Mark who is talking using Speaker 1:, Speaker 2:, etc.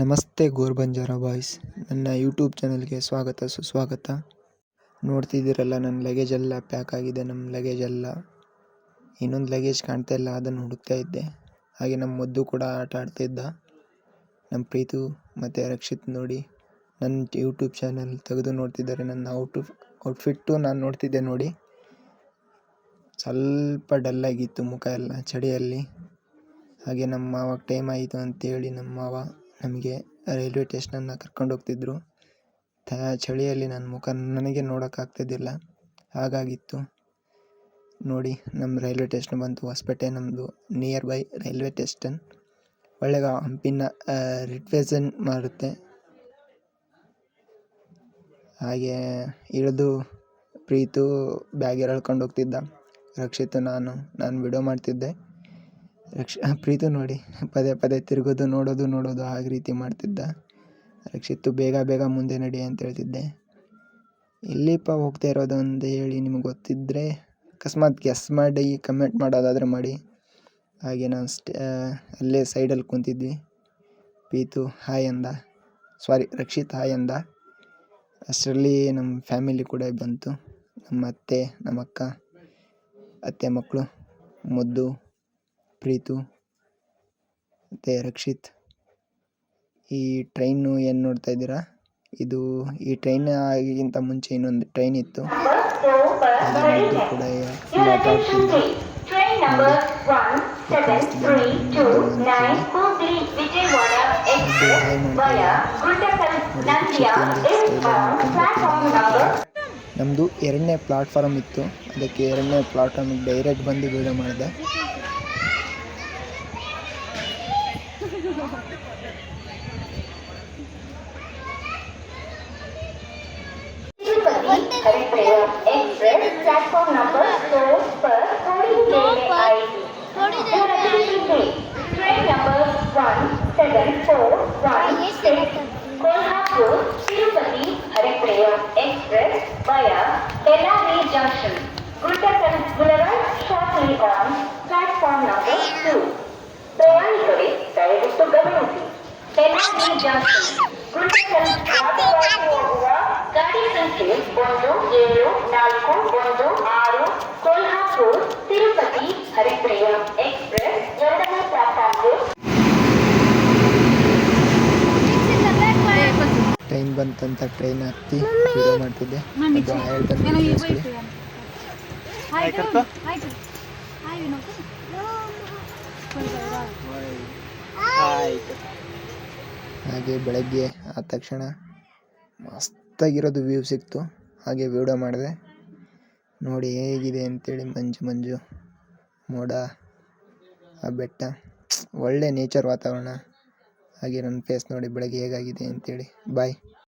Speaker 1: ನಮಸ್ತೆ ಗೋರ್ಬಂಜಾರ ಬಾಯ್ಸ್, ನನ್ನ ಯೂಟ್ಯೂಬ್ ಚಾನಲ್ಗೆ ಸ್ವಾಗತ ಸುಸ್ವಾಗತ. ನೋಡ್ತಿದ್ದೀರಲ್ಲ, ನನ್ನ ಲಗೇಜ್ ಎಲ್ಲ ಪ್ಯಾಕ್ ಆಗಿದೆ. ನಮ್ಮ ಲಗೇಜ್ ಎಲ್ಲ ಇನ್ನೊಂದು ಲಗೇಜ್ ಕಾಣ್ತಾ ಇಲ್ಲ, ಅದನ್ನು ಹುಡುಕ್ತಾ ಇದ್ದೆ. ಹಾಗೆ ನಮ್ಮ ಮುದ್ದು ಕೂಡ ಆಟ ಆಡ್ತಾ ಇದ್ದ. ನಮ್ಮ ಪ್ರೀತು ಮತ್ತು ರಕ್ಷಿತ್ ನೋಡಿ ನನ್ನ ಯೂಟ್ಯೂಬ್ ಚಾನಲ್ ತೆಗೆದು ನೋಡ್ತಿದ್ದಾರೆ. ನನ್ನ ಔಟ್ಫಿಟ್ಟು ನಾನು ನೋಡ್ತಿದ್ದೆ ನೋಡಿ. ಸ್ವಲ್ಪ ಡಲ್ಲಾಗಿತ್ತು ಮುಖ ಎಲ್ಲ ಚಳಿಯಲ್ಲಿ. ಹಾಗೆ ನಮ್ಮ ಮಾವಾಗ ಟೈಮ್ ಆಯಿತು ಅಂತೇಳಿ ನಮ್ಮ ಮಾವ ನಮಗೆ ರೈಲ್ವೆ ಸ್ಟೇಷನನ್ನು ಕರ್ಕೊಂಡು ಹೋಗ್ತಿದ್ರು. ಚಳಿಯಲ್ಲಿ ನನ್ನ ಮುಖ ನನಗೆ ನೋಡೋಕ್ಕಾಗ್ತಿದ್ದಿಲ್ಲ, ಹಾಗಾಗಿತ್ತು ನೋಡಿ. ನಮ್ಮ ರೈಲ್ವೆ ಸ್ಟೇಷನ್ ಬಂತು, ಹೊಸಪೇಟೆ ನಮ್ಮದು ನಿಯರ್ ಬೈ ರೈಲ್ವೆ ಸ್ಟೇಷನ್. ಒಳ್ಳೆ ಹಂಪಿನ ರಿಪ್ರೆಸೆಂಟ್ ಮಾಡುತ್ತೆ. ಹಾಗೆ ಇಳಿದು ಪ್ರೀತು ಬ್ಯಾಗ್ ಎಳ್ಕೊಂಡು ಹೋಗ್ತಿದ್ದ. ರಕ್ಷಿತ್ ನಾನು ವಿಡಿಯೋ ಮಾಡ್ತಿದ್ದೆ. ಪ್ರೀತು ನೋಡಿ ಪದೇ ಪದೇ ತಿರುಗೋದು ನೋಡೋದು ಹಾಗೆ ರೀತಿ ಮಾಡ್ತಿದ್ದ. ರಕ್ಷಿತ್ತು ಬೇಗ ಮುಂದೆ ನಡಿ ಅಂತ ಹೇಳ್ತಿದ್ದೆ. ಎಲ್ಲಿಪ್ಪ ಹೋಗ್ತಾ ಇರೋದು ಅಂತ ಹೇಳಿ ನಿಮಗೆ ಗೊತ್ತಿದ್ದರೆ ಅಕಸ್ಮಾತ್ ಗೆಸ್ ಮಾಡಿ ಕಮೆಂಟ್ ಮಾಡೋದಾದರೆ ಮಾಡಿ. ಹಾಗೆ ನಾನು ಅಲ್ಲೇ ಸೈಡಲ್ಲಿ ಕುಂತಿದ್ವಿ. ರಕ್ಷಿತ್ ಹಾಯ್ ಅಂದ. ಅಷ್ಟರಲ್ಲಿ ನಮ್ಮ ಫ್ಯಾಮಿಲಿ ಕೂಡ ಬಂತು. ನಮ್ಮ ಅತ್ತೆ, ನಮ್ಮ ಅಕ್ಕ, ಅತ್ತೆ ಮಕ್ಕಳು, ಮುದ್ದು, ಪ್ರೀತು ಮತ್ತು ರಕ್ಷಿತ್. ಈ ಟ್ರೈನು ಏನು ನೋಡ್ತಾ ಇದ್ದೀರಾ, ಈ ಟ್ರೈನ್ ಆಗಿಗಿಂತ ಮುಂಚೆ ಇನ್ನೊಂದು ಟ್ರೈನ್ ಇತ್ತು. ಮುದ್ದು ಕೂಡ ಆಟ ಆಡ್ತಿದ್ದ. ನಮ್ಮದು 2ನೇ ಪ್ಲಾಟ್ಫಾರ್ಮ್ ಇತ್ತು. ಅದಕ್ಕೆ 2ನೇ ಪ್ಲಾಟ್ಫಾರ್ಮಿಗೆ ಡೈರೆಕ್ಟ್ ಬಂದು ವಿಡಿಯೋ ಮಾಡಿದೆ.
Speaker 2: प्लेटफॉर्म नंबर 2 पर थोड़ी देर में आएगी। Train number 1741 Kolhapur Tirupati Haripriya express via Bellary Junction. will arrive shortly on platform number 2. ಪ್ರಯಾಣಿಕರೇ ದಯವಿಟ್ಟು ಗಮನಿಸಿ, ಬೆಳ್ಳಾರಿ ಜಂಕ್ಷನ್ ಹೋಗುವ ಗಾಡಿ ಸಂಖ್ಯೆ 1741 ಕೊಲ್ಹಾಪುರ್ ತಿರುಪತಿ ಹರಿಪ್ರಿಯ ಎಕ್ಸ್ಪ್ರೆಸ್ 2ನೇ ಪ್ಲಾಟ್ಫಾರ್ಮ್ಗೆ.
Speaker 1: ಟ್ರೈನ್ ಬಂತಂತ ಟ್ರೈನ್ ಹತ್ತಿ ವಿಡಿಯೋ ಮಾಡ್ತಿದ್ದೆ. ಹಾಗೆ ಬೆಳಗ್ಗೆ ಆದ ತಕ್ಷಣ ಮಸ್ತಾಗಿರೋದು ವ್ಯೂ ಸಿಕ್ತು. ಹಾಗೆ ವಿಡಿಯೋ ಮಾಡಿದೆ ನೋಡಿ ಹೇಗಿದೆ ಅಂತೇಳಿ. ಮಂಜು ಮೋಡ, ಆ ಬೆಟ್ಟ, ಒಳ್ಳೆ ನೇಚರ್ ವಾತಾವರಣ. ಹಾಗೆ ನನ್ನ ಫೇಸ್ ನೋಡಿ ಬೆಳಗ್ಗೆ ಹೇಗಾಗಿದೆ ಅಂತೇಳಿ. ಬಾಯ್.